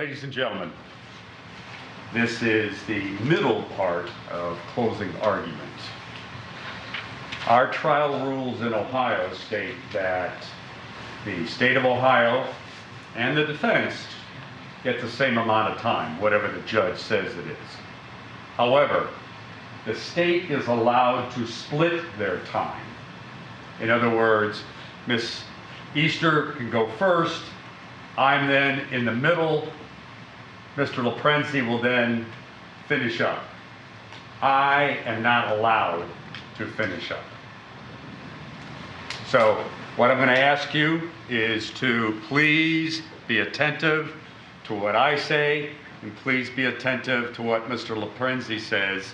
Ladies and gentlemen, this is the middle part of closing argument. Our trial rules in Ohio state that the state of Ohio and the defense get the same amount of time, whatever the judge says it is. However, the state is allowed to split their time. In other words, Miss Easter can go first, I'm then in the middle, Mr. LaPrenzi will then finish up. I am not allowed to finish up. So what I'm going to ask you is to please be attentive to what I say, and please be attentive to what Mr. LaPrenzi says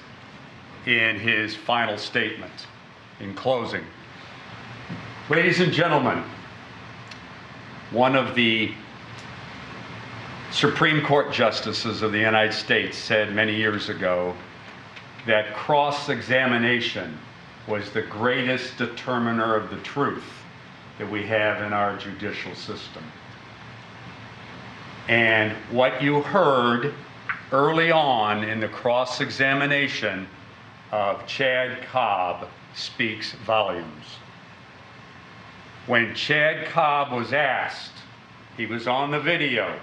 in his final statement, in closing. Ladies and gentlemen, one of the Supreme Court justices of the United States said many years ago that cross-examination was the greatest determiner of the truth that we have in our judicial system. And what you heard early on in the cross-examination of Chad Cobb speaks volumes. When Chad Cobb was asked, he was on the video,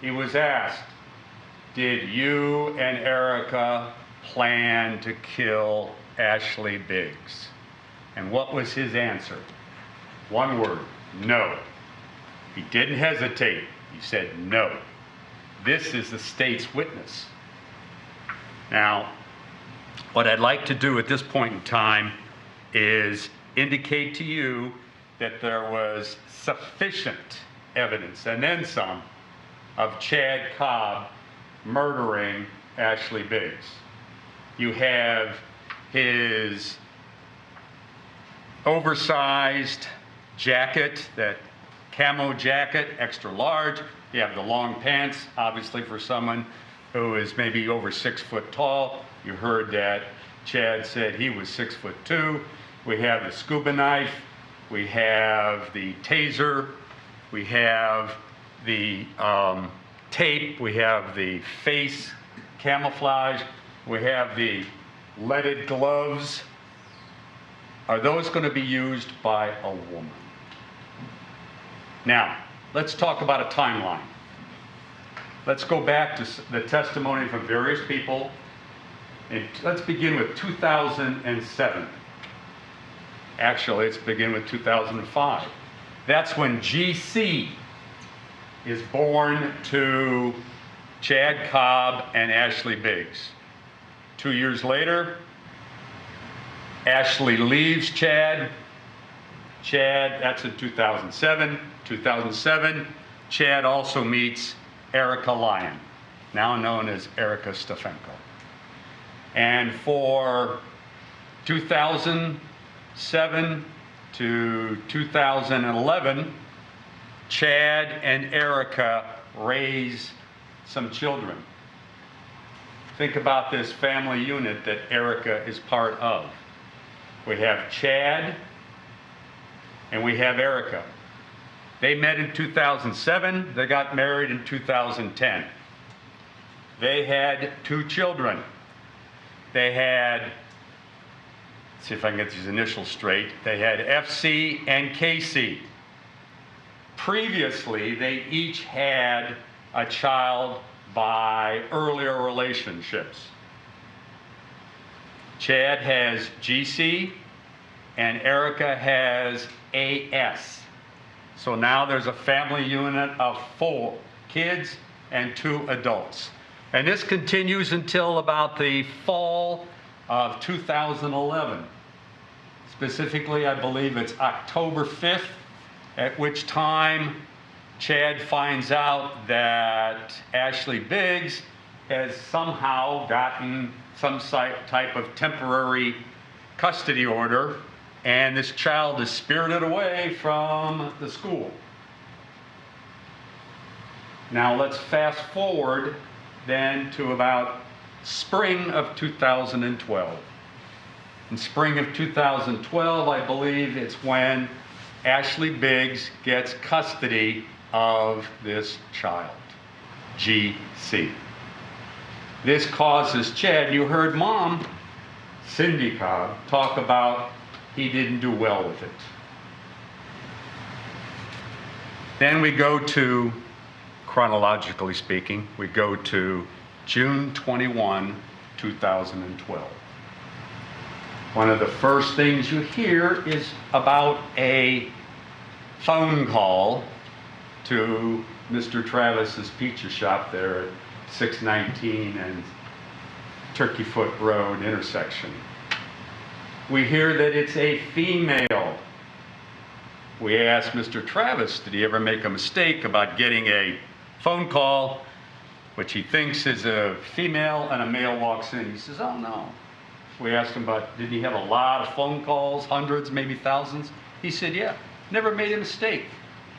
he was asked, did you and Erica plan to kill Ashley Biggs? And what was his answer? One word, no. He didn't hesitate, he said no. This is the state's witness. Now, what I'd like to do at this point in time is indicate to you that there was sufficient evidence, and then some, of Chad Cobb murdering Ashley Biggs. You have his oversized jacket, that camo jacket, extra large. You have the long pants, obviously for someone who is maybe over 6 foot tall. You heard that Chad said he was 6'2". We have the scuba knife, we have the taser, we have the tape, we have the face camouflage, we have the leaded gloves. Are those going to be used by a woman? Now, let's talk about a timeline. Let's go back to the testimony from various people. And let's begin with 2007. Actually, let's begin with 2005. That's when GC is born to Chad Cobb and Ashley Biggs. 2 years later, Ashley leaves Chad. That's in 2007. 2007, Chad also meets Erica Lyon, now known as Erica Stefanko. And for 2007 to 2011, Chad and Erica raise some children. Think about this family unit that Erica is part of. We have Chad and we have Erica. They met in 2007, they got married in 2010. They had 2 children. They had, let's see if I can get these initials straight, they had FC and KC. Previously, they each had a child by earlier relationships. Chad has GC and Erica has AS. So now there's a family unit of 4 kids and 2 adults. And this continues until about the fall of 2011. Specifically, I believe it's October 5th, at which time Chad finds out that Ashley Biggs has somehow gotten some type of temporary custody order, and this child is spirited away from the school. Now let's fast forward then to about spring of 2012. In spring of 2012, I believe it's when Ashley Biggs gets custody of this child. GC. This causes Chad, you heard Mom, Cindy Cobb, talk about he didn't do well with it. Then we go to, chronologically speaking, we go to June 21, 2012. One of the first things you hear is about a phone call to Mr. Travis's pizza shop there at 619 and Turkey Foot Road intersection. We hear that it's a female. We ask Mr. Travis, did he ever make a mistake about getting a phone call, which he thinks is a female, and a male walks in? He says, oh no. We asked him about, did he have a lot of phone calls, hundreds, maybe thousands? He said, yeah, never made a mistake.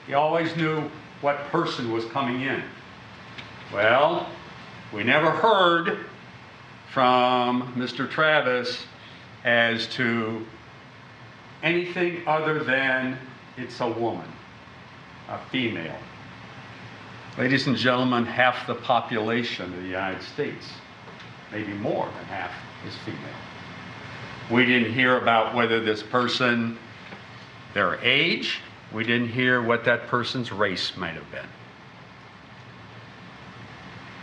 He always knew what person was coming in. Well, we never heard from Mr. Travis as to anything other than it's a woman, a female. Ladies and gentlemen, half the population of the United States, maybe more than half, is female. We didn't hear about whether this person, their age, we didn't hear what that person's race might have been.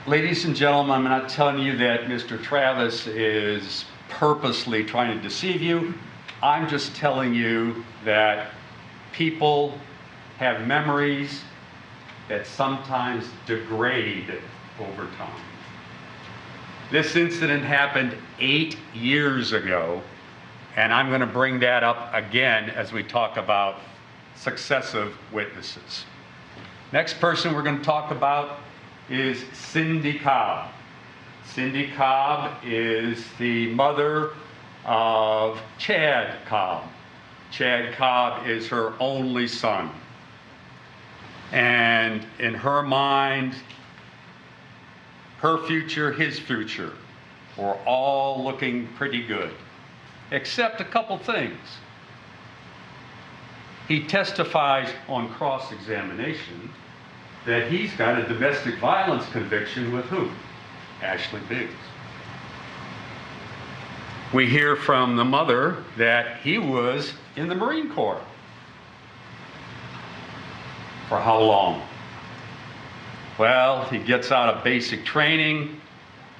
Ladies and gentlemen, I'm not telling you that Mr. Travis is purposely trying to deceive you. I'm just telling you that people have memories that sometimes degrade over time. This incident happened 8 years ago, and I'm going to bring that up again as we talk about successive witnesses. Next person we're going to talk about is Cindy Cobb. Cindy Cobb is the mother of Chad Cobb. Chad Cobb is her only son. And in her mind, her future, his future, were all looking pretty good, except a couple things. He testifies on cross-examination that he's got a domestic violence conviction with who? Ashley Biggs. We hear from the mother that he was in the Marine Corps. For how long? Well, he gets out of basic training,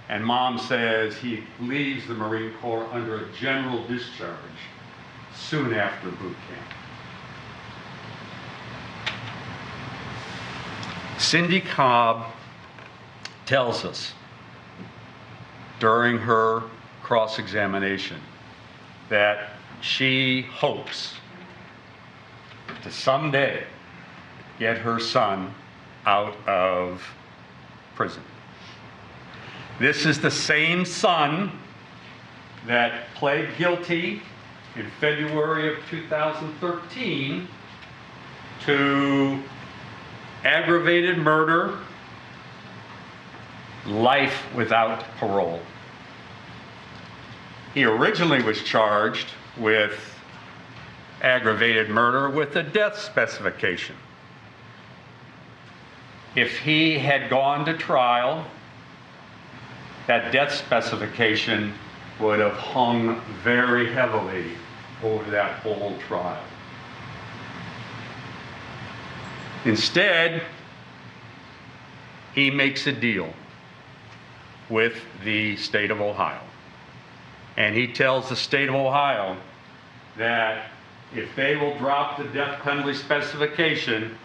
and Mom says he leaves the Marine Corps under a general discharge soon after boot camp. Cindy Cobb tells us during her cross-examination that she hopes to someday get her son out of prison. This is the same son that pled guilty in February of 2013 to aggravated murder, life without parole. He originally was charged with aggravated murder with a death specification. If he had gone to trial, that death specification would have hung very heavily over that whole trial. Instead, he makes a deal with the state of Ohio. And he tells the state of Ohio that if they will drop the death penalty specification,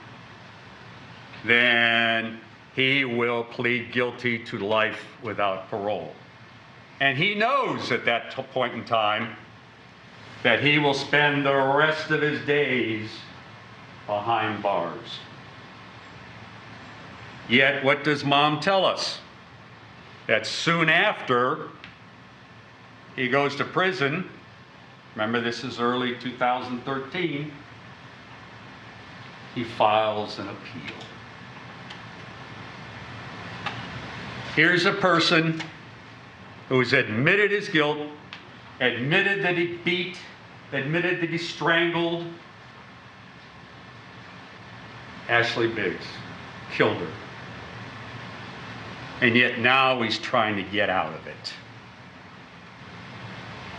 then he will plead guilty to life without parole. And he knows at that point in time that he will spend the rest of his days behind bars. Yet, what does Mom tell us? That soon after he goes to prison, remember this is early 2013, he files an appeal. Here's a person who has admitted his guilt, admitted that he beat, admitted that he strangled Ashley Biggs, killed her. and yet now he's trying to get out of it.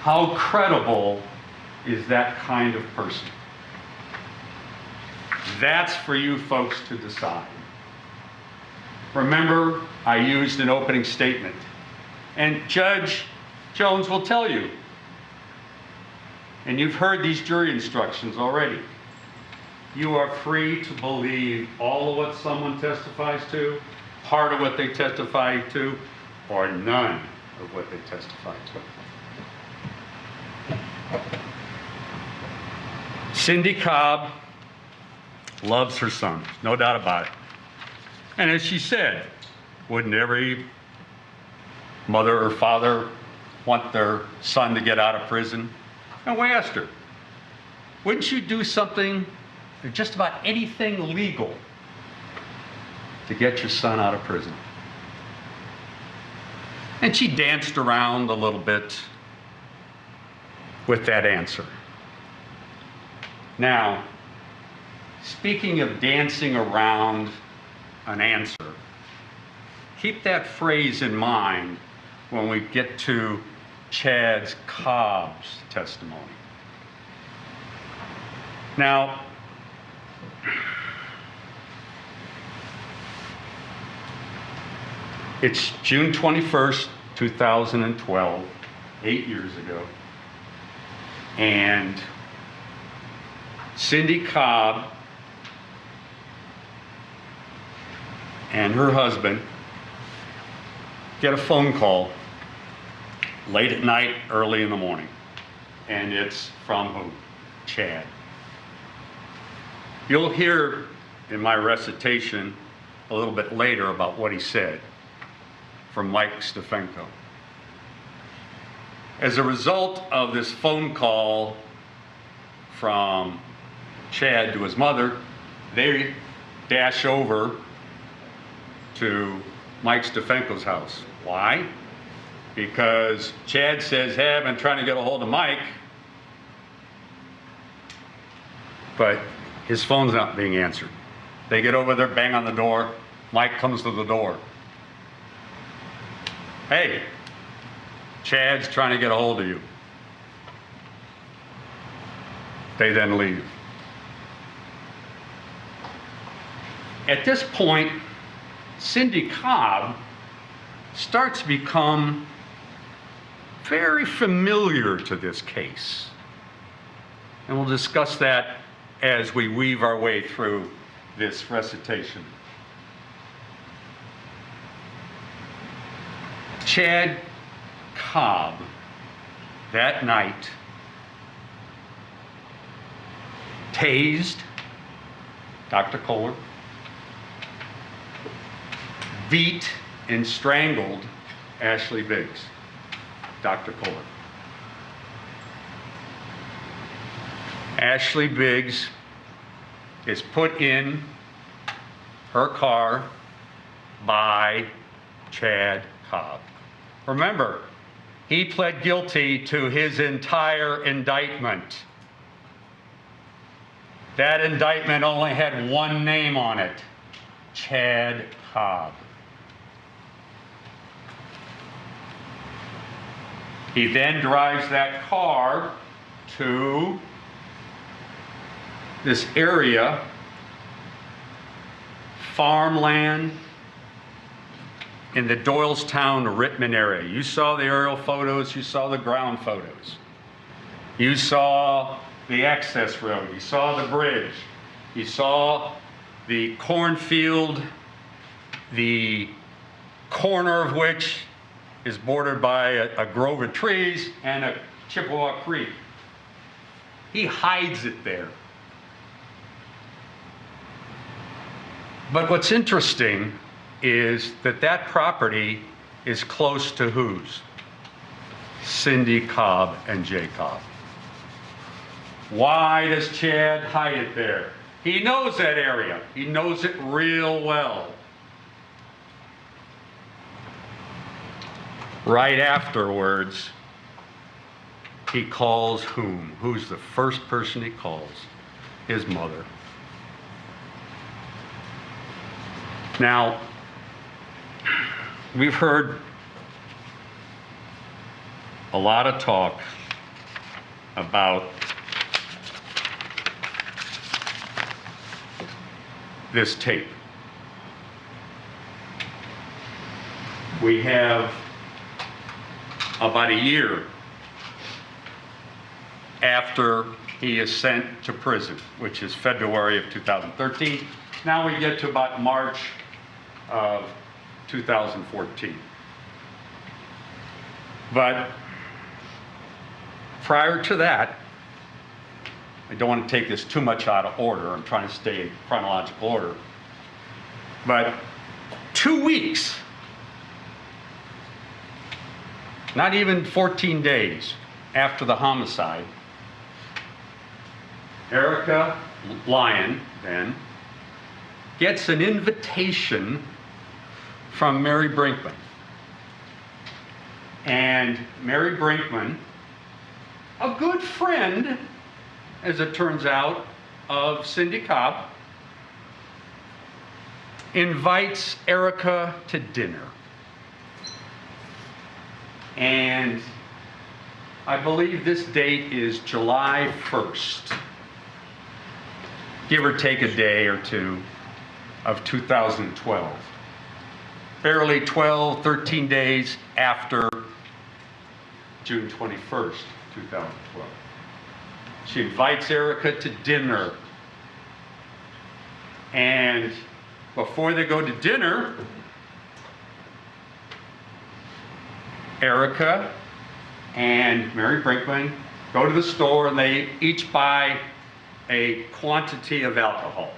How credible is that kind of person? That's for you folks to decide. Remember, I used an opening statement, and Judge Jones will tell you, and you've heard these jury instructions already, you are free to believe all of what someone testifies to, part of what they testify to, or none of what they testify to. Cindy Cobb loves her son, no doubt about it. And as she said, wouldn't every mother or father want their son to get out of prison? And we asked her, wouldn't you do something, or just about anything legal, to get your son out of prison? And she danced around a little bit with that answer. Now, speaking of dancing around an answer, keep that phrase in mind when we get to Cobb's testimony. Now, it's June 21st, 2012, 8 years ago, and Cindy Cobb and her husband get a phone call late at night, early in the morning. And it's from who? Chad. You'll hear in my recitation a little bit later about what he said from Mike Stefanko. As a result of this phone call from Chad to his mother, they dash over to Mike Stefanko's house. Why? Because Chad says, hey, I've been trying to get a hold of Mike, but his phone's not being answered. They get over there, bang on the door. Mike comes to the door. Hey, Chad's trying to get a hold of you. They then leave. At this point, Cindy Cobb starts to become very familiar to this case. And we'll discuss that as we weave our way through this recitation. Chad Cobb, that night, tased Dr. Kohler, beat and strangled Ashley Biggs, Dr. Kohler. Ashley Biggs is put in her car by Chad Cobb. Remember, he pled guilty to his entire indictment. That indictment only had one name on it, Chad Cobb. He then drives that car to this area, farmland in the Doylestown, Rittman area. You saw the aerial photos, you saw the ground photos. You saw the access road, you saw the bridge, you saw the cornfield, the corner of which is bordered by a grove of trees and a Chippewa Creek. He hides it there. But what's interesting is that that property is close to whose? Cindy Cobb and Jay Cobb. Why does Chad hide it there? He knows that area. He knows it real well. Right afterwards, he calls whom? Who's the first person he calls? His mother. Now, We've heard a lot of talk about this tape. We have about a year after he is sent to prison, which is February of 2013. Now we get to about March of 2014. But prior to that, I don't want to take this too much out of order. I'm trying to stay in chronological order. But 2 weeks, not even 14 days after the homicide, Erica Lyon then gets an invitation from Mary Brinkman. And Mary Brinkman, a good friend, as it turns out, of Cindy Cobb, invites Erica to dinner. And I believe this date is July 1st, give or take a day or two, of 2012. Barely 12, 13 days after June 21st, 2012. She invites Erica to dinner. And before they go to dinner, Erica and Mary Brinkman go to the store and they each buy a quantity of alcohol.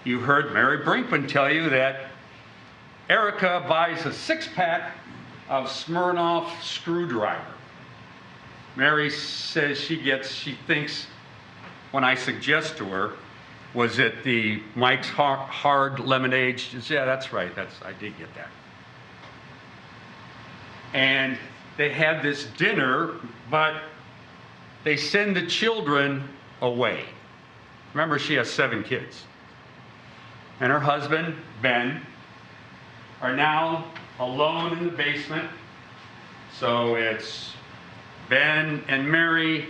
You heard Mary Brinkman tell you that Erica buys a 6-pack of Smirnoff screwdriver. Mary says she thinks, when I suggest to her, was it the Mike's Hard Lemonade? She says, yeah, that's right, I did get that. And they have this dinner, but they send the children away. Remember, she has 7 kids. And her husband, Ben, are now alone in the basement. So it's Ben and Mary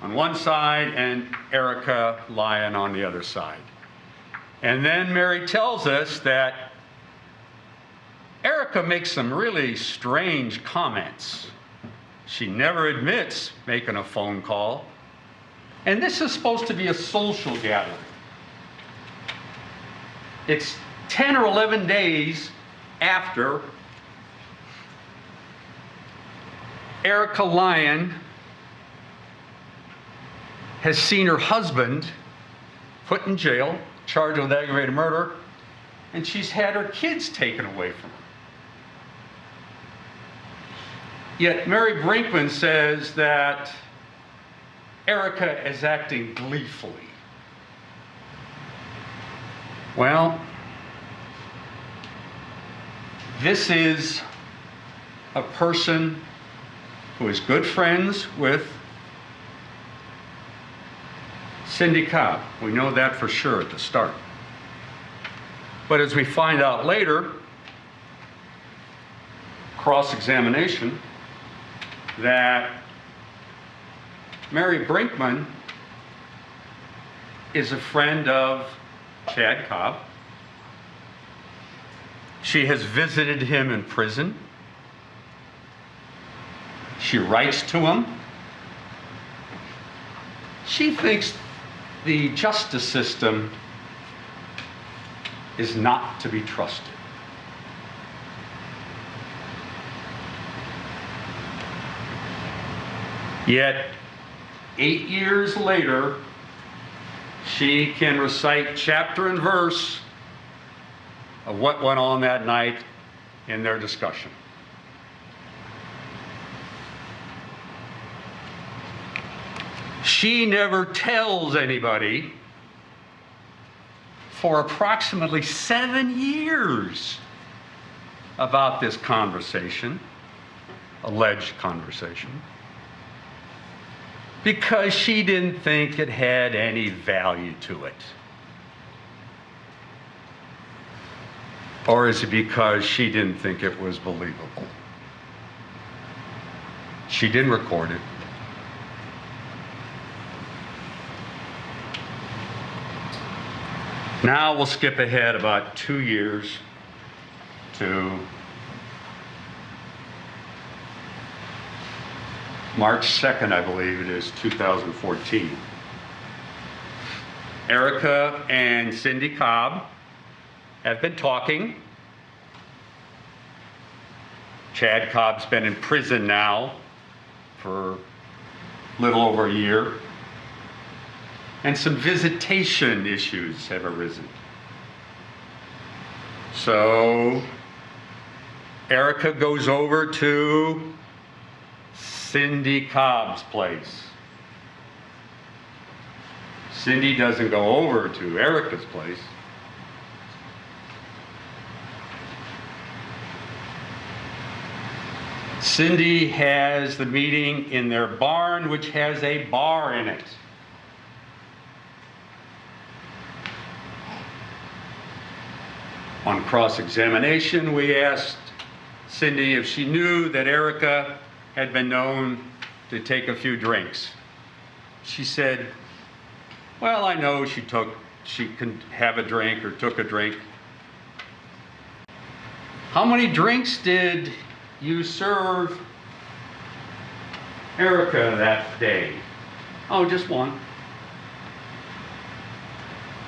on one side and Erica Lyon on the other side. And then Mary tells us that Erica makes some really strange comments. She never admits making a phone call. And this is supposed to be a social gathering. It's 10 or 11 days after Erica Lyon has seen her husband put in jail, charged with aggravated murder, and she's had her kids taken away from her. Yet Mary Brinkman says that Erica is acting gleefully. Well, this is a person who is good friends with Cindy Cobb. We know that for sure at the start. But as we find out later, cross-examination, that Mary Brinkman is a friend of Chad Cobb. She has visited him in prison. She writes to him. She thinks the justice system is not to be trusted. Yet, 8 years later, she can recite chapter and verse of what went on that night in their discussion. She never tells anybody for approximately 7 years about this conversation, alleged conversation, because she didn't think it had any value to it. Or is it because she didn't think it was believable? She didn't record it. Now we'll skip ahead about 2 years to March 2nd, I believe it is, 2014. Erica and Cindy Cobb have been talking. Chad Cobb's been in prison now for a little over a year. And some visitation issues have arisen. So Erica goes over to Cindy Cobb's place. Cindy doesn't go over to Erica's place. Cindy has the meeting in their barn, which has a bar in it. On cross-examination, we asked Cindy if she knew that Erica had been known to take a few drinks. She said, well, I know she can have a drink or took a drink. How many drinks did you serve Erica that day? Oh, just one.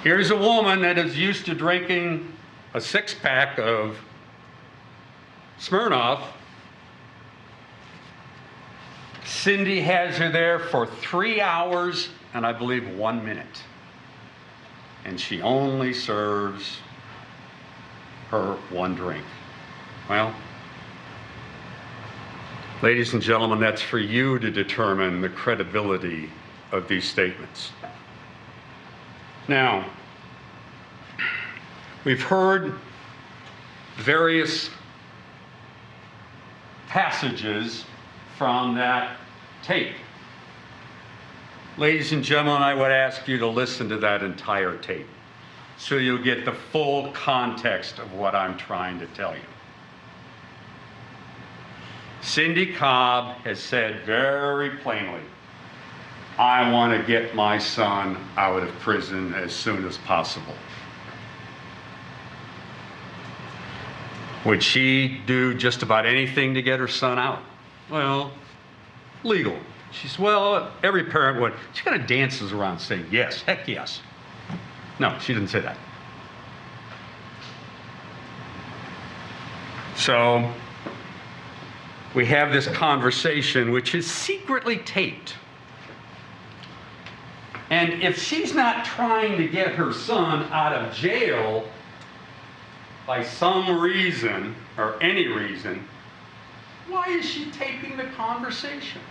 Here's a woman that is used to drinking a 6-pack of Smirnoff. Cindy has her there for 3 hours and I believe 1 minute. And she only serves her one drink. Well, ladies and gentlemen, that's for you to determine the credibility of these statements. Now, we've heard various passages from that tape. Ladies and gentlemen, I would ask you to listen to that entire tape so you'll get the full context of what I'm trying to tell you. Cindy Cobb has said very plainly, I want to get my son out of prison as soon as possible. Would she do just about anything to get her son out? Well, legal. She says, well, every parent would. She kind of dances around saying, yes, heck yes. No, she didn't say that. So we have this conversation which is secretly taped. And if she's not trying to get her son out of jail by some reason or any reason, why is she taping the conversation?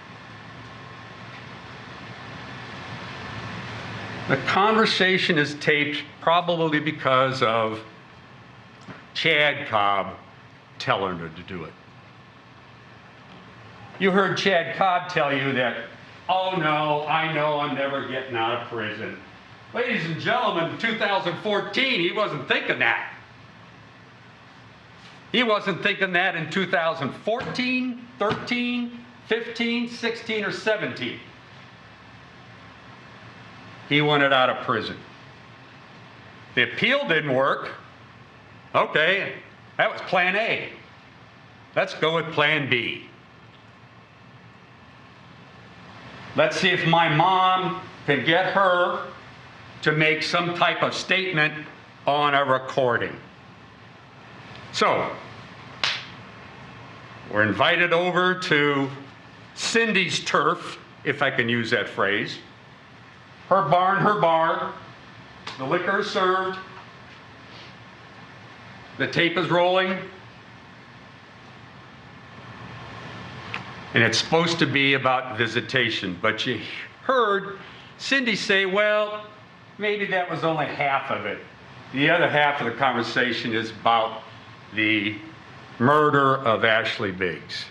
The conversation is taped probably because of Chad Cobb telling her to do it. You heard Chad Cobb tell you that, oh no, I know I'm never getting out of prison. Ladies and gentlemen, in 2014, he wasn't thinking that. He wasn't thinking that in 2014, 13, 15, 16, or 17. He wanted out of prison. The appeal didn't work. Okay, that was plan A. Let's go with plan B. Let's see if my mom can get her to make some type of statement on a recording. So, we're invited over to Cindy's turf, if I can use that phrase. Her barn, her bar. The liquor is served. The tape is rolling. And it's supposed to be about visitation, but you heard Cindy say, well, maybe that was only half of it. The other half of the conversation is about the murder of Ashley Biggs.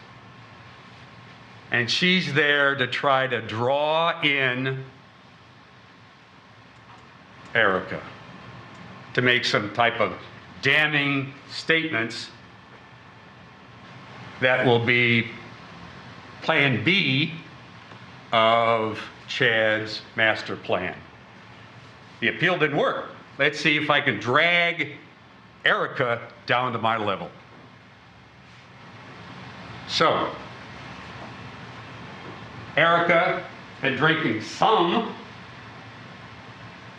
And she's there to try to draw in Erica to make some type of damning statements that will be plan B of Chad's master plan. The appeal didn't work. Let's see if I can drag Erica down to my level. So, Erica been drinking some.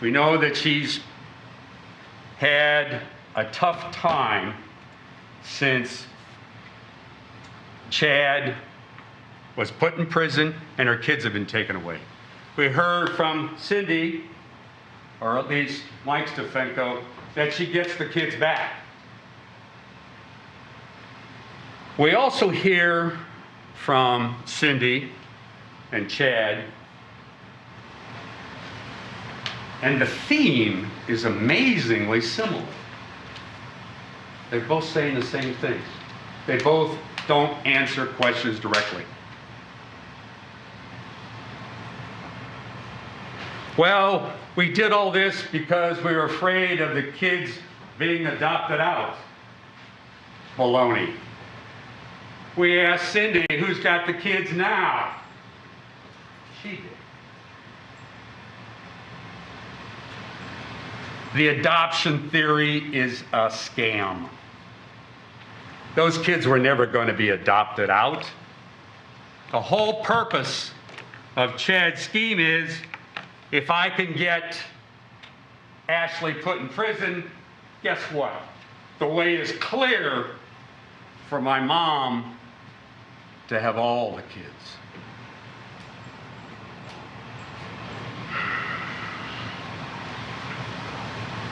We know that she's had a tough time since Chad was put in prison and her kids have been taken away. We heard from Cindy, or at least Mike Stefanko, that she gets the kids back. We also hear from Cindy and Chad, and the theme is amazingly similar. They're both saying the same things. They both don't answer questions directly. Well, we did all this because we were afraid of the kids being adopted out. Baloney. We asked Cindy, who's got the kids now? She did. The adoption theory is a scam. Those kids were never going to be adopted out. The whole purpose of Chad's scheme is, if I can get Ashley put in prison, guess what? The way is clear for my mom to have all the kids.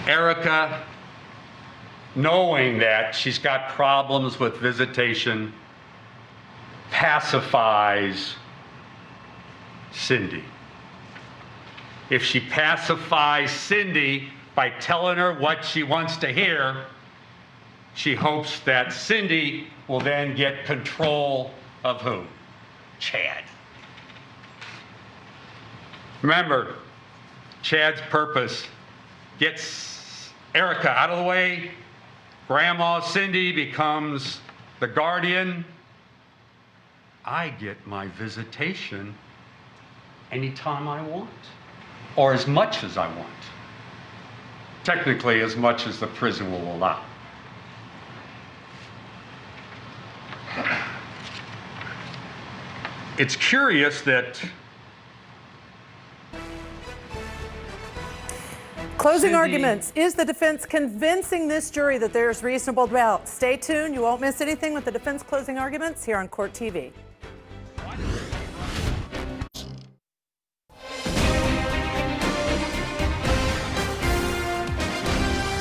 Erica, knowing that she's got problems with visitation, pacifies Cindy. If she pacifies Cindy by telling her what she wants to hear, she hopes that Cindy will then get control of who? Chad. Remember, Chad's purpose gets Erica out of the way, Grandma Cindy becomes the guardian. I get my visitation anytime I want, or as much as I want. Technically, as much as the prison will allow. It's curious that closing Cindy, arguments. Is the defense convincing this jury that there's reasonable doubt? Stay tuned. You won't miss anything with the defense closing arguments here on Court TV.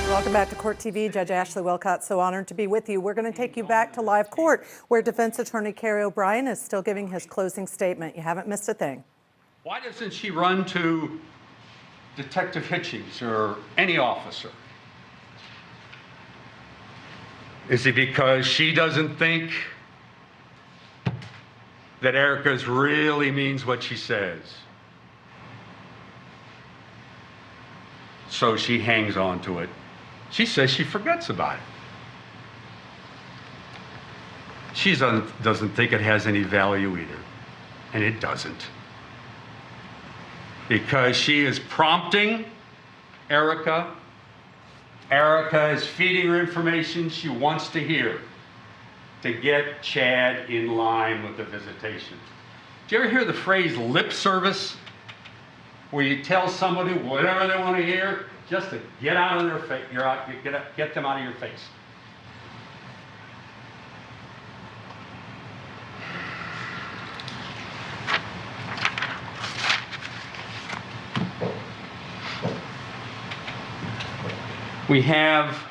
Welcome back to Court TV. Judge Ashley Wilcott, so honored to be with you. We're going to take you back to live court, where defense attorney Kerry O'Brien is still giving his closing statement. You haven't missed a thing. why doesn't she run to Detective Hitchings or any officer? Is it because she doesn't think that Erica's really means what she says? So she hangs on to it. She says she forgets about it. She doesn't think it has any value either. And it doesn't. Because she is prompting Erica. Erica is feeding her information she wants to hear to get Chad in line with the visitation. Do you ever hear the phrase lip service? Where you tell somebody whatever they want to hear just to get out of their face, get them out of your face. We have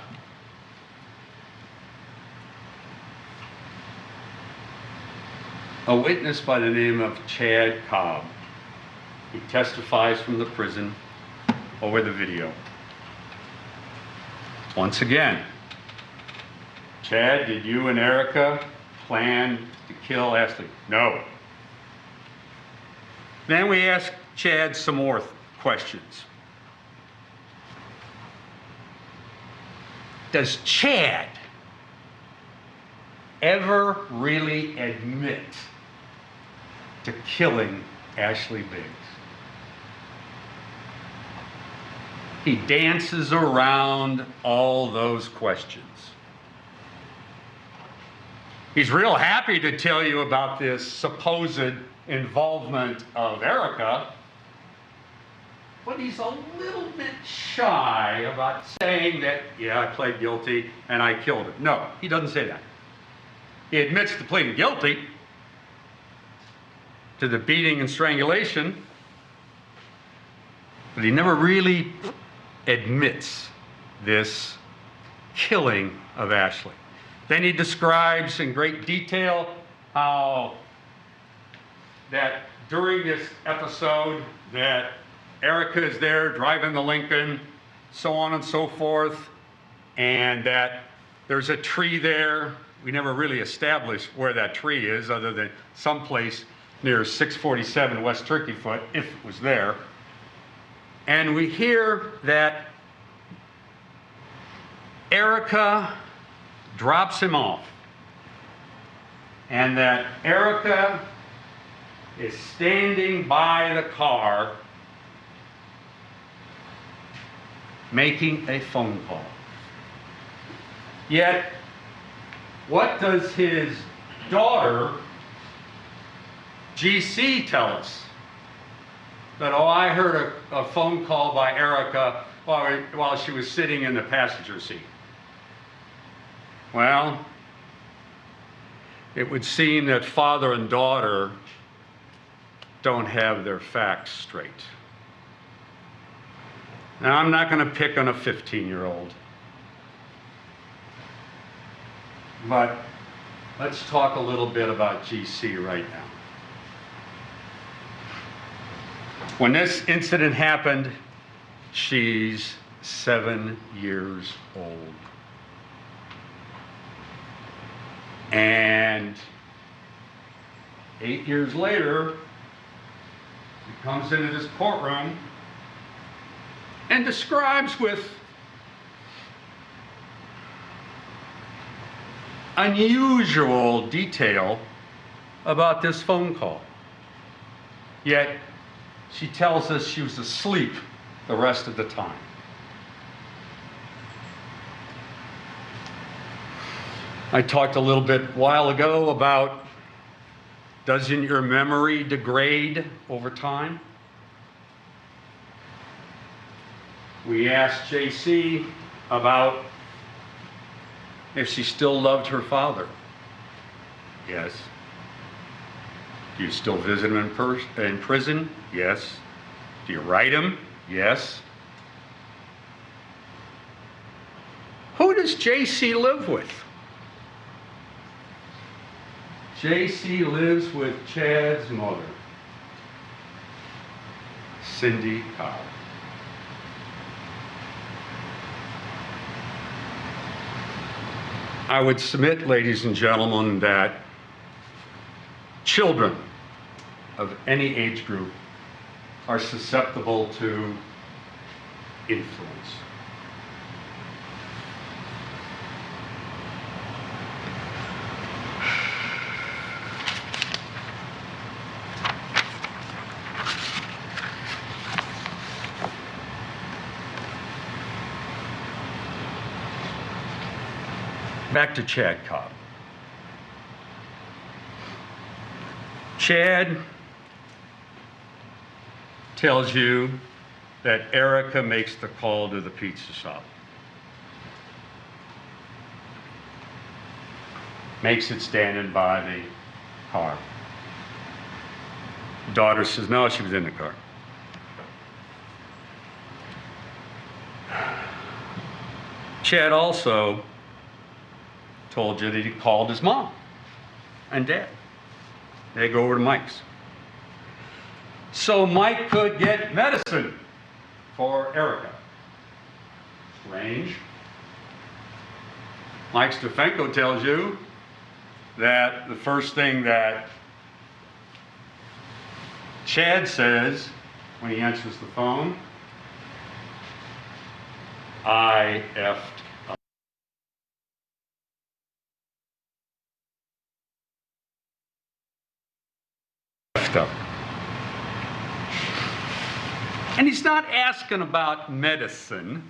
a witness by the name of Chad Cobb. He testifies from the prison over the video. Once again, Chad, did you and Erica plan to kill Ashley? No. Then we ask Chad some more questions. does Chad ever really admit to killing Ashley Biggs? He dances around all those questions. He's real happy to tell you about this supposed involvement of Erica, but he's a little bit shy about saying that, yeah, I pled guilty and I killed her. No, he doesn't say that. He admits to pleading guilty to the beating and strangulation, but he never really admits this killing of Ashley. Then he describes in great detail how that during this episode that Erica is there driving the Lincoln, so on and so forth, and that there's a tree there. We never really established where that tree is other than someplace near 647 West Turkeyfoot, if it was there. And we hear that Erica drops him off, and that Erica is standing by the car making a phone call. Yet, what does his daughter, GC, tell us? That, oh, I heard a phone call by Erica while she was sitting in the passenger seat. Well, it would seem that father and daughter don't have their facts straight. Now, I'm not going to pick on a 15-year-old, but let's talk a little bit about GC right now. When this incident happened, she's 7 years old. And 8 years later, he comes into this courtroom and describes with unusual detail about this phone call. Yet, she tells us she was asleep the rest of the time. I talked a little bit a while ago about, doesn't your memory degrade over time? We asked JC about if she still loved her father. Yes. Do you still visit him in prison? Yes. Do you write him? Yes. Who does JC live with? JC lives with Chad's mother, Cindy Cobb. I would submit, ladies and gentlemen, that children of any age group are susceptible to influence. Back to Chad Cobb. Chad tells you that Erica makes the call to the pizza shop. Makes it standing by the car. Daughter says, no, she was in the car. Chad also told you that he called his mom and dad. They go over to Mike's. So Mike could get medicine for Erica. Strange. Mike Stefanko tells you that the first thing that Chad says when he answers the phone, I effed stuff. And he's not asking about medicine.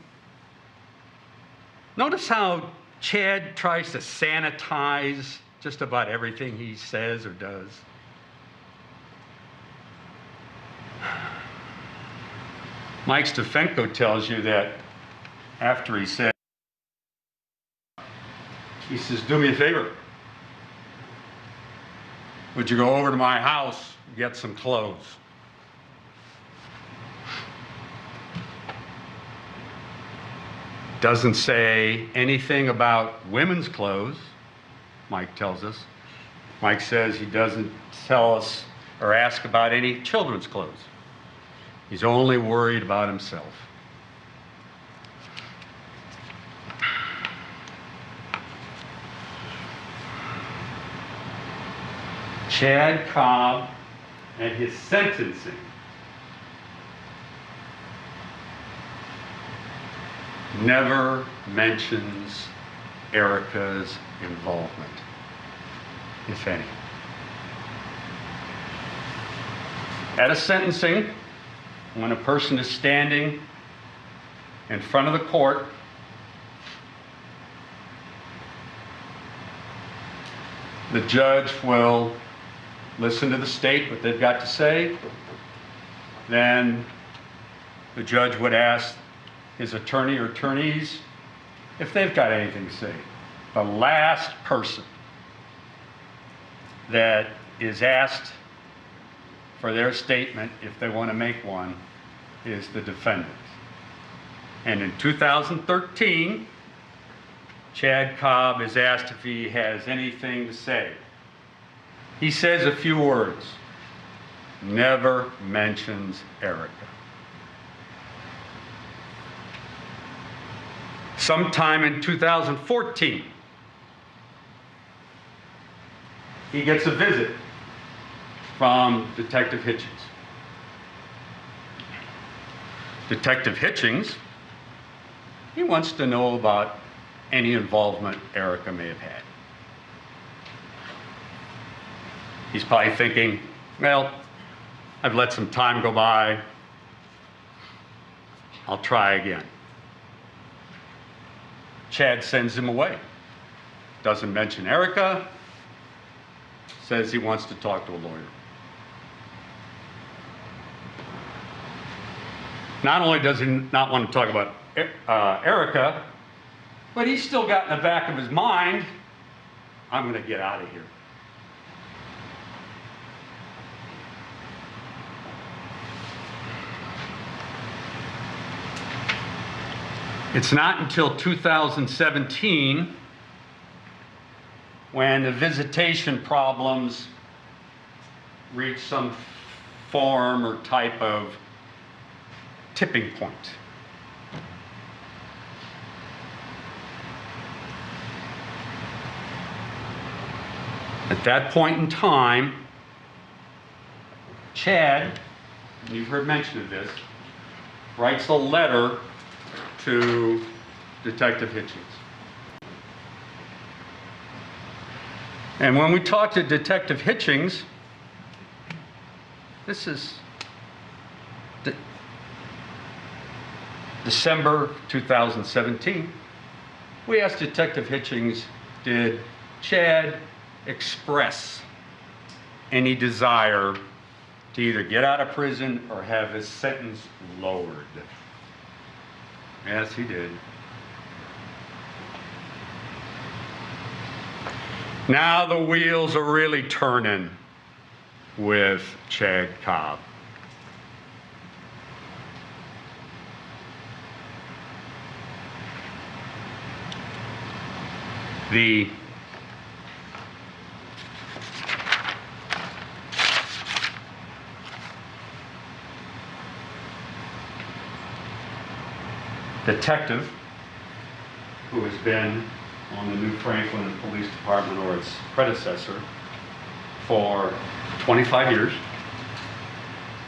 Notice how Chad tries to sanitize just about everything he says or does. Mike Stefanko tells you that after he said, he says, do me a favor. Would you go over to my house and get some clothes? Doesn't say anything about women's clothes, Mike tells us. Mike says he doesn't tell us or ask about any children's clothes. He's only worried about himself. Chad Cobb and his sentencing never mentions Erica's involvement, if any. At a sentencing, when a person is standing in front of the court, the judge will listen to the state, what they've got to say. Then the judge would ask his attorney or attorneys if they've got anything to say. The last person that is asked for their statement, if they want to make one, is the defendant. And in 2013, Chad Cobb is asked if he has anything to say. He says a few words, never mentions Erica. Sometime in 2014, he gets a visit from Detective Hitchings. Detective Hitchings, he wants to know about any involvement Erica may have had. He's probably thinking, well, I've let some time go by. I'll try again. Chad sends him away. Doesn't mention Erica. Says he wants to talk to a lawyer. Not only does he not want to talk about Erica, but he's still got in the back of his mind, I'm going to get out of here. It's not until 2017 when the visitation problems reach some form or type of tipping point. At that point in time, Chad, you've heard mention of this, writes a letter to Detective Hitchings. And when we talk to Detective Hitchings, this is December 2017, we asked Detective Hitchings, did Chad express any desire to either get out of prison or have his sentence lowered? Yes, he did. Now the wheels are really turning with Chad Cobb. The detective who has been on the New Franklin Police Department or its predecessor for 25 years.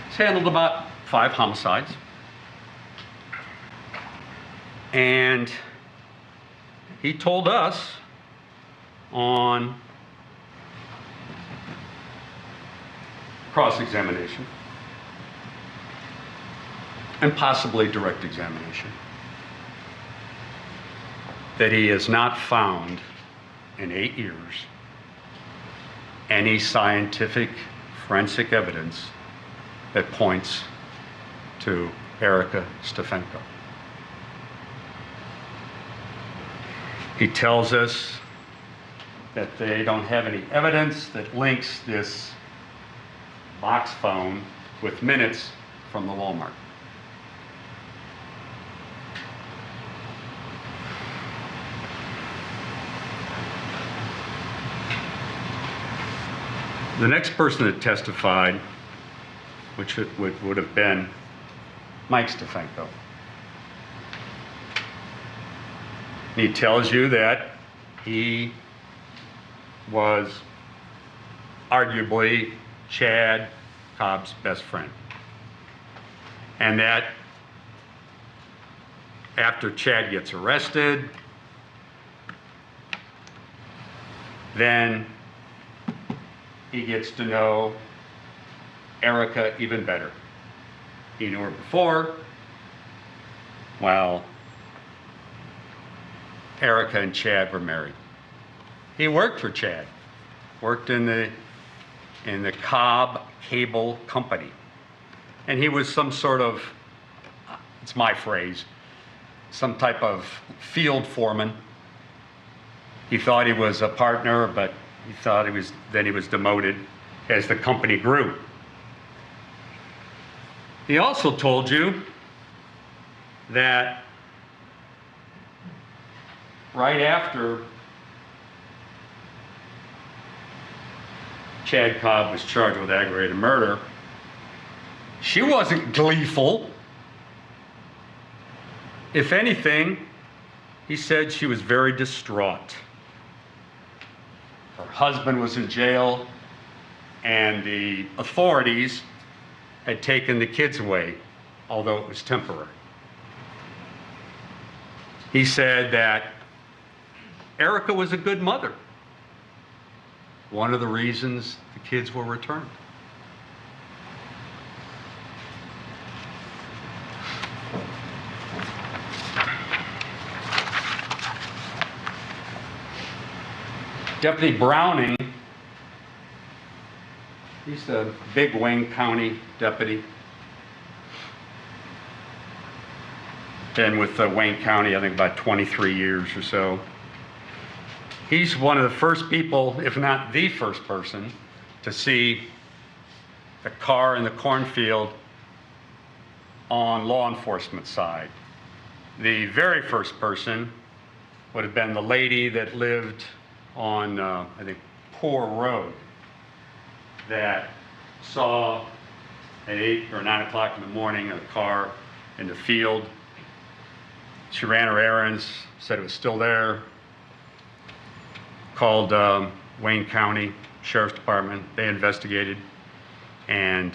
He's handled about 5 homicides. And he told us on cross-examination and possibly direct examination that he has not found in 8 years any scientific forensic evidence that points to Erica Stefanko. He tells us that they don't have any evidence that links this box phone with minutes from the Walmart. The next person that testified, which would have been Mike Stefanko. He tells you that he was arguably Chad Cobb's best friend. And that after Chad gets arrested, then he gets to know Erica even better. He knew her before. Well, Erica and Chad were married. He worked for Chad, worked in the Cobb cable company. And he was some sort of, it's my phrase, some type of field foreman. He thought he was a partner, but he thought then he was demoted as the company grew. He also told you that right after Chad Cobb was charged with aggravated murder, she wasn't gleeful. If anything, he said she was very distraught. Her husband was in jail, and the authorities had taken the kids away, although it was temporary. He said that Erica was a good mother. One of the reasons the kids were returned. Deputy Browning, he's the big Wayne County deputy. Been with Wayne County, I think, about 23 years or so. He's one of the first people, if not the first person, to see the car in the cornfield on law enforcement side. The very first person would have been the lady that lived on, I think, Poor Road, that saw at 8 or 9 o'clock in the morning a car in the field. She ran her errands, said it was still there, called Wayne County Sheriff's Department. They investigated, and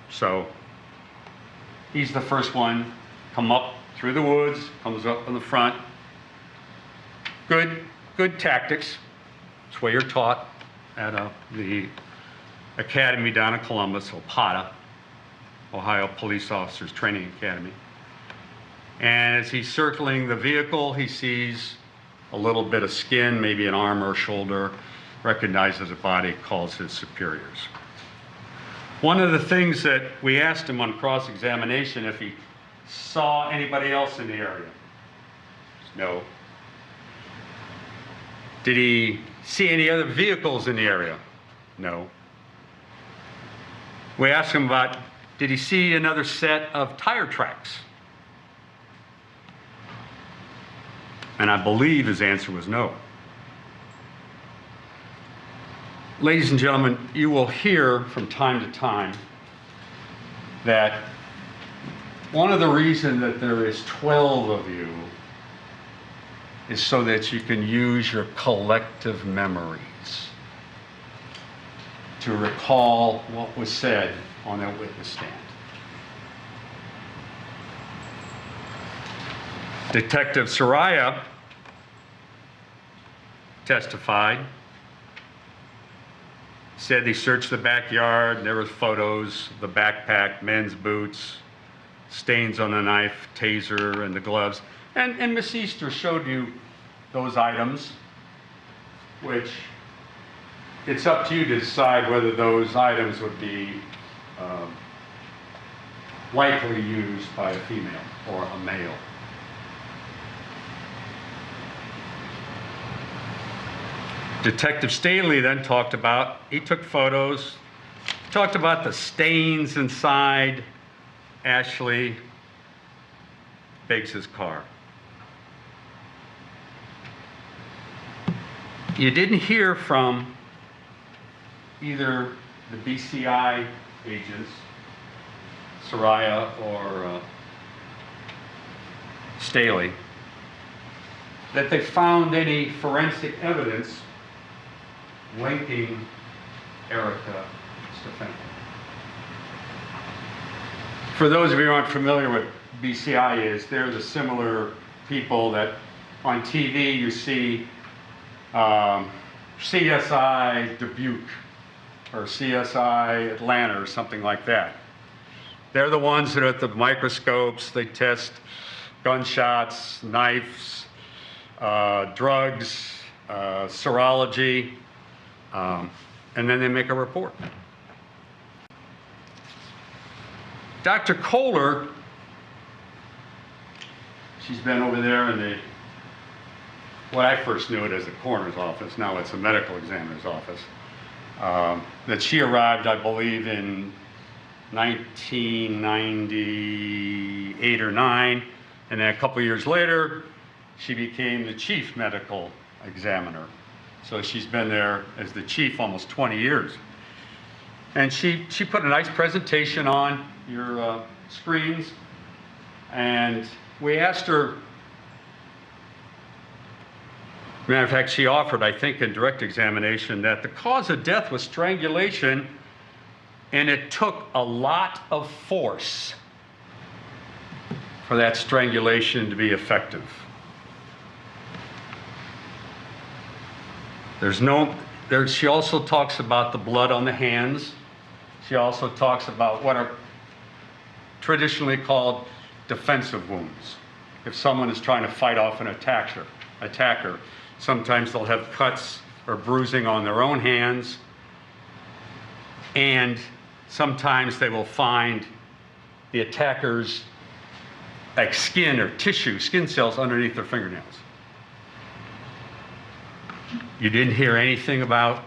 so he's the first one come up through the woods, comes up in the front. Good tactics. It's what you're taught at the academy down in Columbus, OPATA, Ohio Police Officers Training Academy. And as he's circling the vehicle, he sees a little bit of skin, maybe an arm or a shoulder, recognizes a body, calls his superiors. One of the things that we asked him on cross-examination if he saw anybody else in the area. No. Did he see any other vehicles in the area? No. We asked him about, did he see another set of tire tracks? And I believe his answer was no. Ladies and gentlemen, you will hear from time to time that one of the reasons that there is 12 of you is so that you can use your collective memories to recall what was said on that witness stand. Detective Soraya Said they searched the backyard, and there was photos, the backpack, men's boots, stains on the knife, taser, and the gloves. And Miss Easter showed you those items, which it's up to you to decide whether those items would be likely used by a female or a male. Detective Staley then he took photos, talked about the stains inside Ashley Biggs' car. You didn't hear from either the BCI agents, Soraya or Staley, that they found any forensic evidence linking Erica Stefanko. For those of you who aren't familiar with BCI is, they're the similar people that on TV you see CSI Dubuque or CSI Atlanta or something like that. They're the ones that are at the microscopes, they test gunshots, knives, drugs, serology, and then they make a report. Dr. Kohler, she's been over there in what I first knew it as the coroner's office, now it's a medical examiner's office, that she arrived, I believe, in 1998 or 9, and then a couple years later, she became the chief medical examiner. So she's been there as the chief almost 20 years. And she put a nice presentation on your screens, and we asked her, matter of fact, she offered, I think, in direct examination that the cause of death was strangulation, and it took a lot of force for that strangulation to be effective. She also talks about the blood on the hands. She also talks about what are traditionally called defensive wounds. If someone is trying to fight off an attacker, sometimes they'll have cuts or bruising on their own hands, and sometimes they will find the attacker's like skin or tissue, skin cells underneath their fingernails. You didn't hear anything about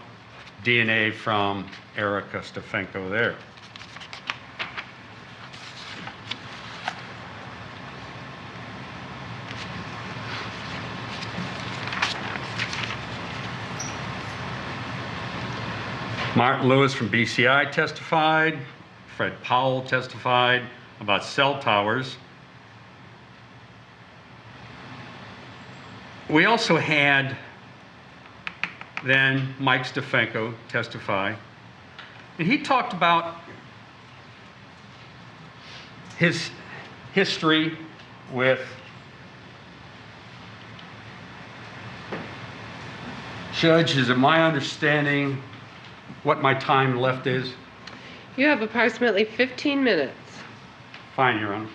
DNA from Erica Stefanko there. Martin Lewis from BCI testified. Fred Powell testified about cell towers. We also had then Mike Stefanko testify. And he talked about his history with Judge, is it my understanding what my time left is? You have approximately 15 minutes. Fine, Your Honor.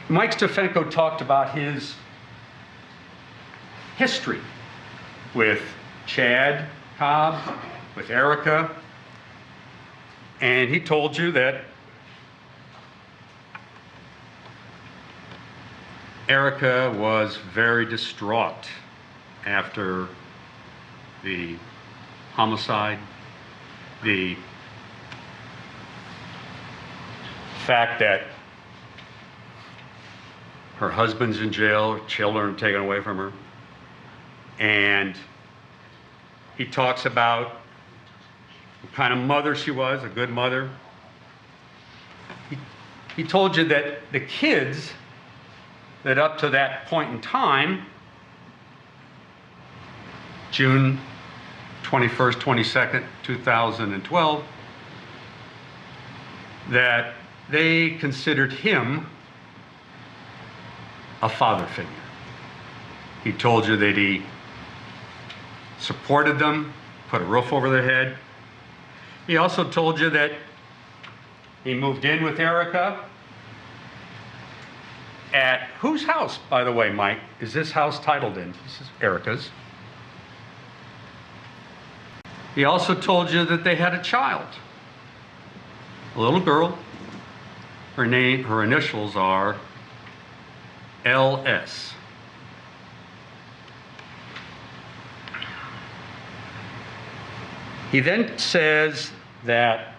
Mike Stefanko talked about his history with Chad Cobb, with Erica, and he told you that Erica was very distraught after the homicide, the fact that her husband's in jail, children taken away from her. And he talks about what kind of mother she was, a good mother. He told you that the kids, that up to that point in time, June 21st, 22nd, 2012, that they considered him a father figure. He told you that he supported them, put a roof over their head. He also told you that he moved in with Erica. At whose house, by the way, Mike, is this house titled in? This is Erica's. He also told you that they had a child, a little girl. Her initials are LS. He then says that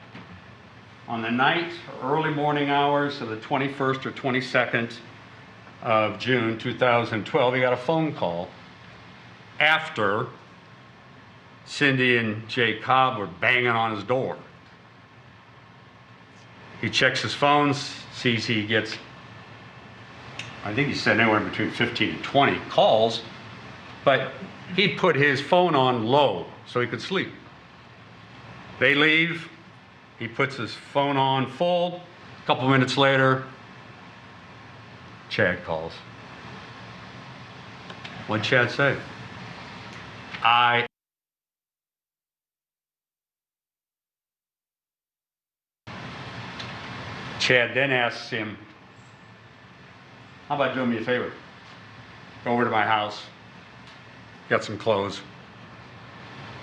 on the night, early morning hours of the 21st or 22nd of June 2012, he got a phone call after Cindy and Jay Cobb were banging on his door. He checks his phone, sees he gets, I think he said anywhere between 15 and 20 calls, but he'd put his phone on low so he could sleep. They leave, he puts his phone on full. A couple minutes later, Chad calls. What'd Chad say? Chad then asks him, how about doing me a favor? Go over to my house, get some clothes.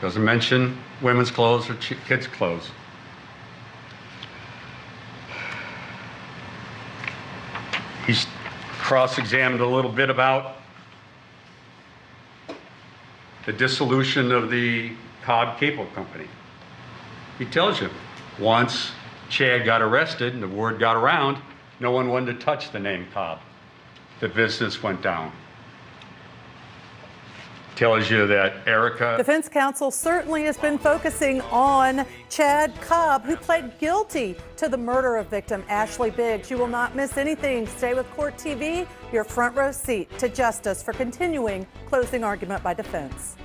Doesn't mention women's clothes or kids' clothes. He's cross-examined a little bit about the dissolution of the Cobb Cable Company. He tells you, once Chad got arrested and the word got around, no one wanted to touch the name Cobb. The business went down. Tells you that Erica... Defense counsel certainly has been focusing on Chad Cobb, who pled guilty to the murder of victim Ashley Biggs. You will not miss anything. Stay with Court TV, your front row seat to justice for continuing closing argument by defense.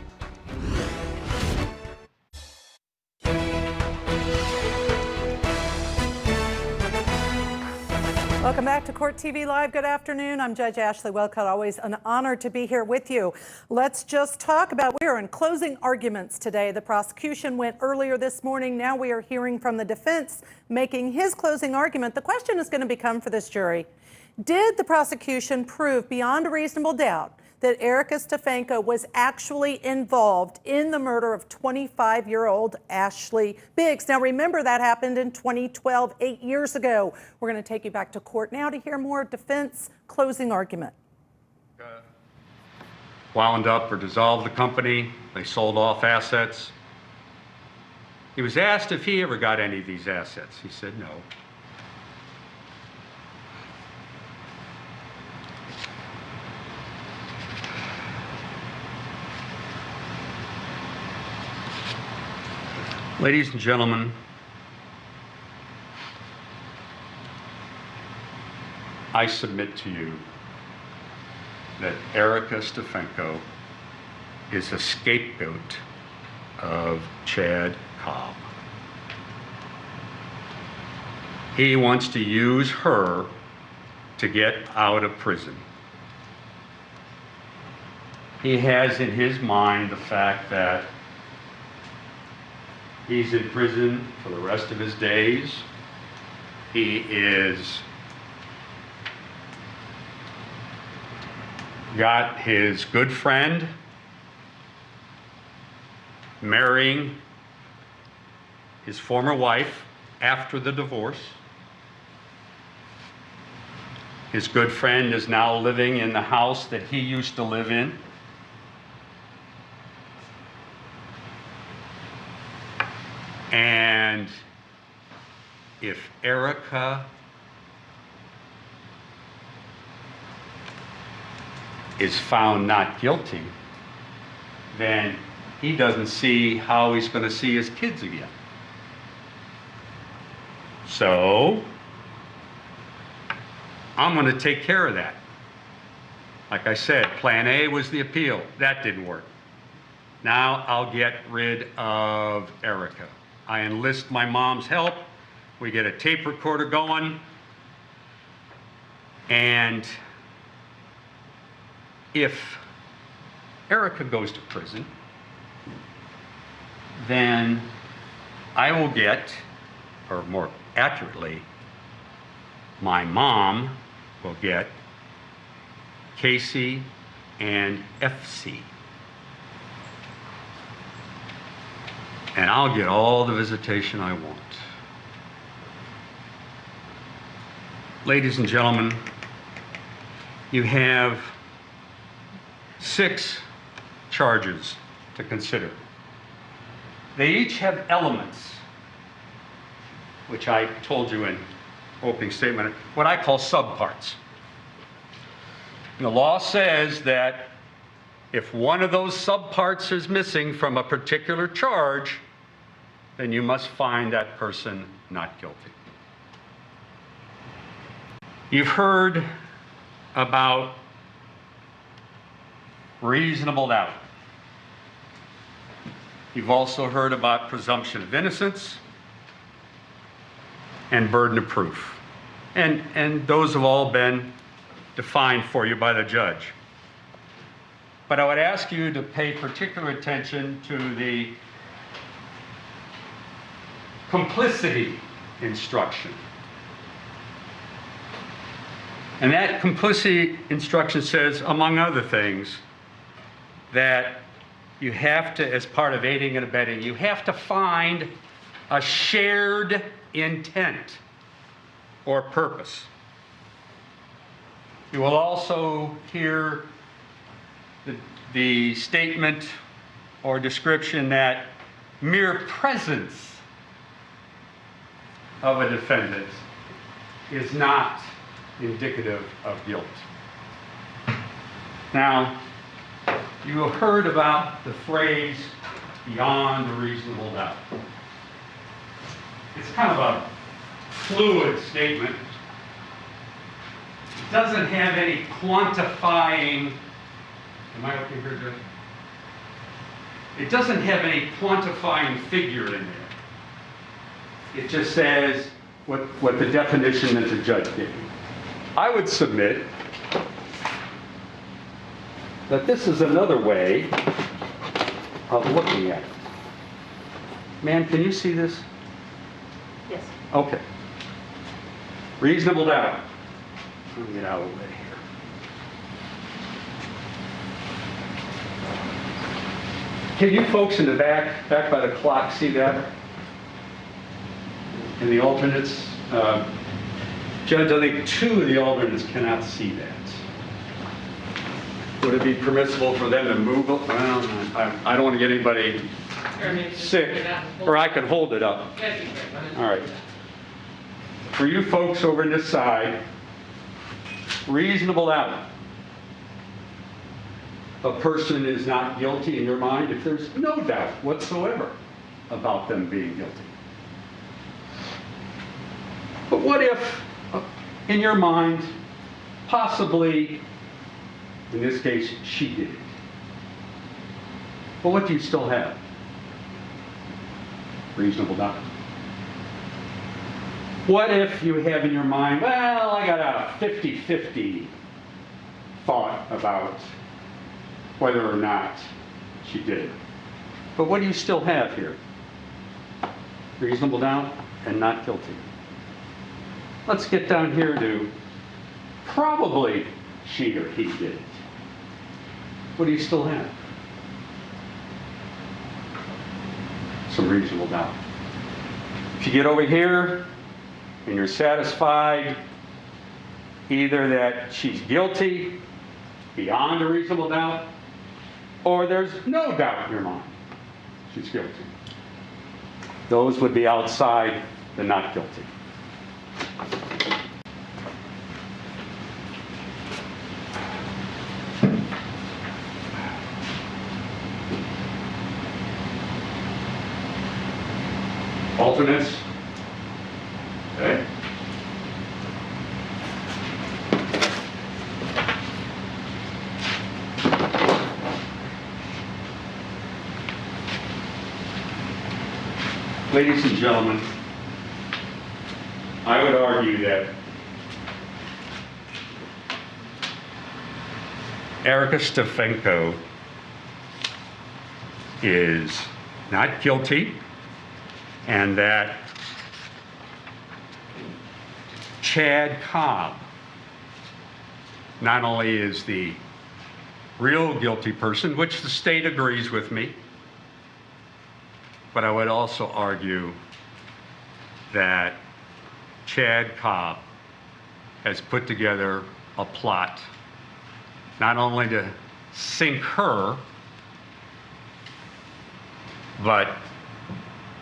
Welcome back to Court TV Live. Good afternoon. I'm Judge Ashley Wellcott. Always an honor to be here with you. Let's just talk about, we are in closing arguments today. The prosecution went earlier this morning. Now we are hearing from the defense making his closing argument. The question is going to become for this jury, did the prosecution prove beyond a reasonable doubt that Erica Stefanko was actually involved in the murder of 25-year-old Ashley Biggs? Now, remember, that happened in 2012, 8 years ago. We're going to take you back to court now to hear more defense closing argument. Wound up or dissolved the company. They sold off assets. He was asked if he ever got any of these assets. He said no. Ladies and gentlemen, I submit to you that Erica Stefanko is a scapegoat of Chad Cobb. He wants to use her to get out of prison. He has in his mind the fact that he's in prison for the rest of his days. He is got his good friend marrying his former wife after the divorce. His good friend is now living in the house that he used to live in. And if Erica is found not guilty, then he doesn't see how he's going to see his kids again. So I'm going to take care of that. Like I said, plan A was the appeal. That didn't work. Now I'll get rid of Erica. I enlist my mom's help. We get a tape recorder going. And if Erica goes to prison, then I will get, or more accurately, my mom will get KC and FC. And I'll get all the visitation I want. Ladies and gentlemen, you have 6 charges to consider. They each have elements, which I told you in opening statement, what I call subparts. And the law says that if one of those subparts is missing from a particular charge, then you must find that person not guilty. You've heard about reasonable doubt. You've also heard about presumption of innocence and burden of proof. And those have all been defined for you by the judge. But I would ask you to pay particular attention to the complicity instruction. And that complicity instruction says, among other things, that you have to, as part of aiding and abetting, you have to find a shared intent or purpose. You will also hear the statement or description that mere presence of a defendant is not indicative of guilt. Now, you have heard about the phrase beyond a reasonable doubt. It's kind of a fluid statement. It doesn't have any quantifying, am I okay here, Judge? It doesn't have any quantifying figure in there. It just says what the definition that the judge gave. I would submit that this is another way of looking at it. Ma'am, can you see this? Yes. Okay. Reasonable doubt. Let me get out of the way here. Can you folks in the back by the clock, see that? And the alternates? Judge, I think 2 of the alternates cannot see that. Would it be permissible for them to move? Well, I don't want to get anybody sick, or I can hold it up. All right. For you folks over on this side, reasonable doubt. A person is not guilty in your mind if there's no doubt whatsoever about them being guilty. But what if, in your mind, possibly, in this case, she did it? Well, what do you still have? Reasonable doubt. What if you have in your mind, well, I got a 50-50 thought about whether or not she did it? But what do you still have here? Reasonable doubt and not guilty. Let's get down here to probably she or he did it. What do you still have? Some reasonable doubt. If you get over here and you're satisfied either that she's guilty beyond a reasonable doubt, or there's no doubt in your mind she's guilty, those would be outside the not guilty. Alternates? Okay. Ladies and gentlemen, I would argue that Erica Stefanko is not guilty, and that Chad Cobb not only is the real guilty person, which the state agrees with me, but I would also argue that Chad Cobb has put together a plot not only to sink her, but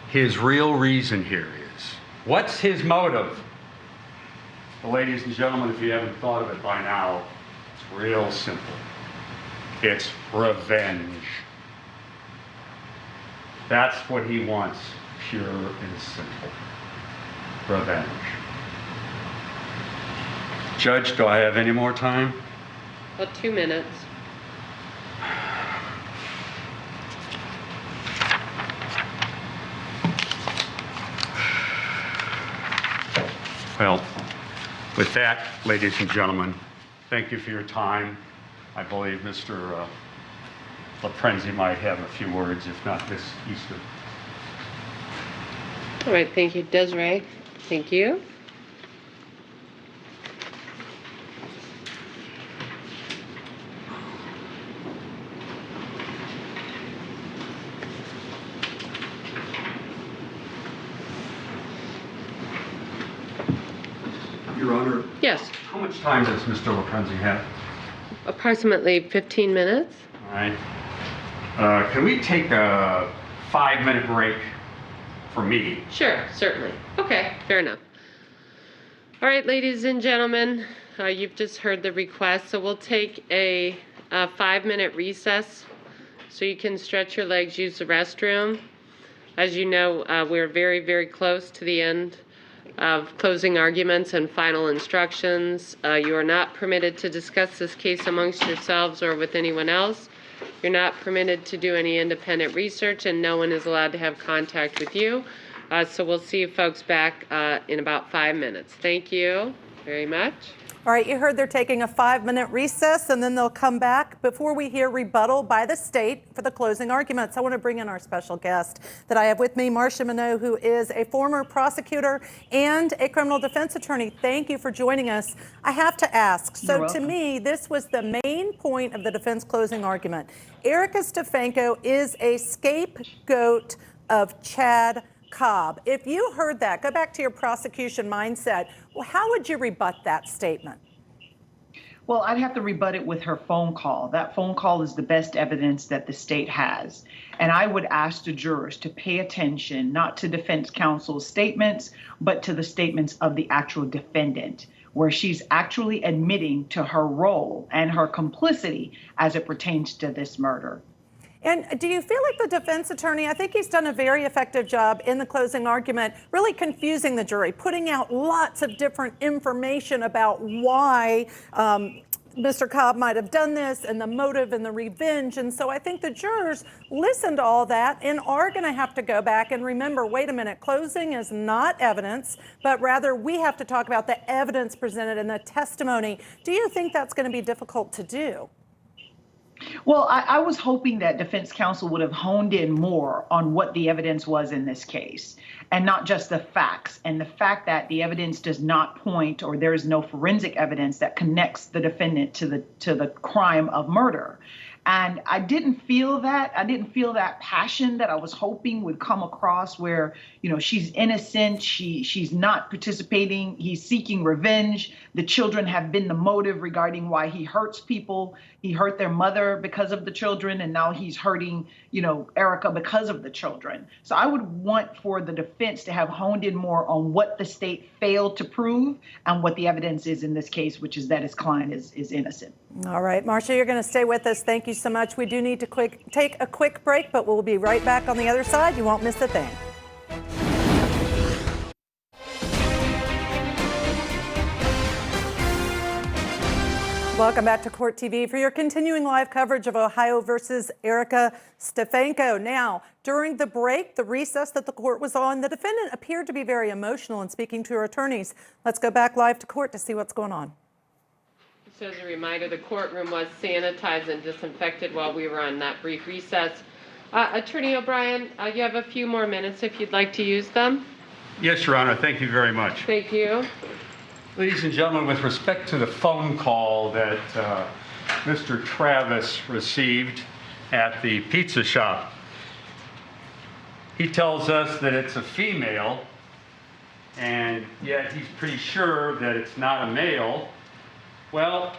his real reason here is, what's his motive? Well, ladies and gentlemen, if you haven't thought of it by now, it's real simple. It's revenge. That's what he wants, pure and simple. Revenge. Judge, do I have any more time? About 2 minutes. Well, with that, ladies and gentlemen, thank you for your time. I believe Mr. LaPrenzi might have a few words, if not Miss Easter. All right, thank you, Desiree. Thank you. Your Honor. Yes, How much time does Mr. LaPrenzi have? approximately 15 minutes. All right. Can we take a 5-minute break for me? Sure, certainly. Okay, fair enough. All right, ladies and gentlemen, you've just heard the request, so we'll take a 5-minute recess so you can stretch your legs, use the restroom. As you know, we're very, very close to the end of closing arguments and final instructions. You are not permitted to discuss this case amongst yourselves or with anyone else. You're not permitted to do any independent research, and no one is allowed to have contact with you. So we'll see you folks back in about 5 minutes. Thank you very much. All right, you heard they're taking a 5-minute recess, and then they'll come back before we hear rebuttal by the state for the closing arguments. I want to bring in our special guest that I have with me, Marcia Minot, who is a former prosecutor and a criminal defense attorney. Thank you for joining us. I have to ask, so to me, this was the main point of the defense closing argument. Erica Stefanko is a scapegoat of Chad Cobb. If you heard that, go back to your prosecution mindset. Well, how would you rebut that statement? Well, I'd have to rebut it with her phone call. That phone call is the best evidence that the state has. And I would ask the jurors to pay attention, not to defense counsel's statements, but to the statements of the actual defendant, where she's actually admitting to her role and her complicity as it pertains to this murder. And do you feel like the defense attorney, I think he's done a very effective job in the closing argument, really confusing the jury, putting out lots of different information about why Mr. Cobb might have done this and the motive and the revenge. And so I think the jurors listened to all that and are going to have to go back and remember, wait a minute, closing is not evidence, but rather we have to talk about the evidence presented in the testimony. Do you think that's going to be difficult to do? Well, I was hoping that defense counsel would have honed in more on what the evidence was in this case and not just the facts, and the fact that the evidence does not point, or there is no forensic evidence that connects the defendant to the crime of murder. And I didn't feel that. I didn't feel that passion that I was hoping would come across, where, you know, she's innocent. She's not participating. He's seeking revenge. The children have been the motive regarding why he hurts people. He hurt their mother because of the children, and now he's hurting, you know, Erica because of the children. So I would want for the defense to have honed in more on what the state failed to prove and what the evidence is in this case, which is that his client is innocent. All right, Marcia, you're going to stay with us. Thank you so much. We do need to take a quick break, but we'll be right back on the other side. You won't miss a thing. Welcome back to Court TV for your continuing live coverage of Ohio versus Erica Stefanko. Now, during the break, the recess that the court was on, the defendant appeared to be very emotional in speaking to her attorneys. Let's go back live to court to see what's going on. So as a reminder, the courtroom was sanitized and disinfected while we were on that brief recess. Attorney O'Brien, you have a few more minutes if you'd like to use them. Yes, Your Honor, thank you very much. Thank you. Ladies and gentlemen, with respect to the phone call that Mr. Travis received at the pizza shop, he tells us that it's a female, and yet he's pretty sure that it's not a male. Well,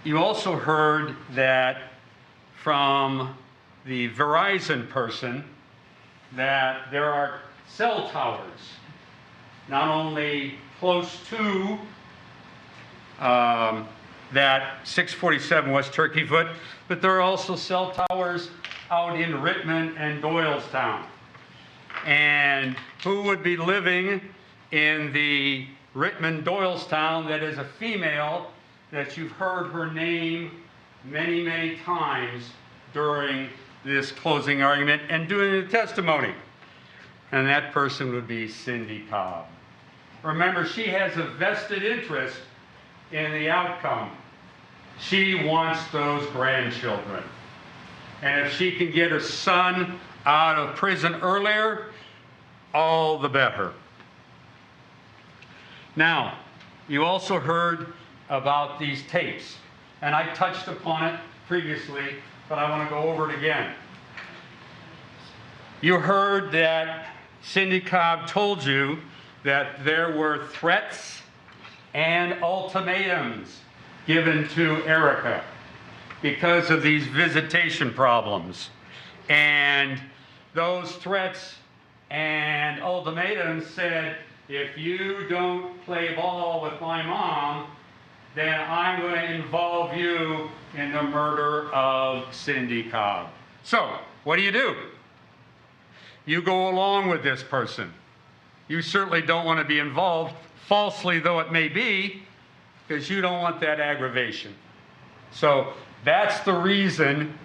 you also heard that from the Verizon person that there are cell towers, not only close to that 647 West Turkey Foot, but there are also cell towers out in Rittman and Doylestown. And who would be living in the Rittman Doylestown that is a female that you've heard her name many, many times during this closing argument and during the testimony? And that person would be Cindy Cobb. Remember, she has a vested interest in the outcome. She wants those grandchildren. And if she can get her son out of prison earlier, all the better. Now, you also heard about these tapes, and I touched upon it previously, but I want to go over it again. You heard that Cindy Cobb told you that there were threats and ultimatums given to Erica because of these visitation problems. And those threats and ultimatums said, if you don't play ball with my mom, then I'm going to involve you in the murder of Cindy Cobb. So, what do? You go along with this person. You certainly don't want to be involved, falsely though it may be, because you don't want that aggravation. So that's the reason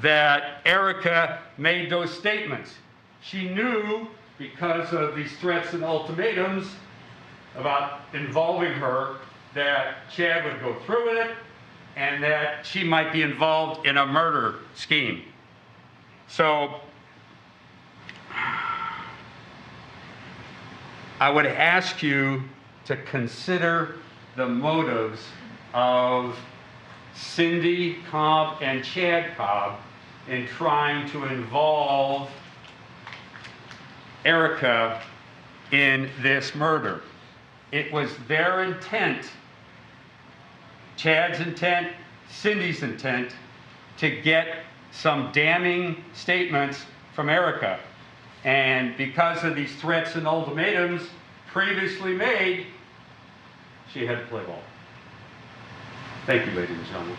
that Erica made those statements. She knew, because of these threats and ultimatums about involving her, that Chad would go through with it and that she might be involved in a murder scheme. So I would ask you to consider the motives of Cindy Cobb and Chad Cobb in trying to involve Erica in this murder. It was their intent, Chad's intent, Cindy's intent, to get some damning statements from Erica. And because of these threats and ultimatums previously made, she had to play ball. Thank you, ladies and gentlemen.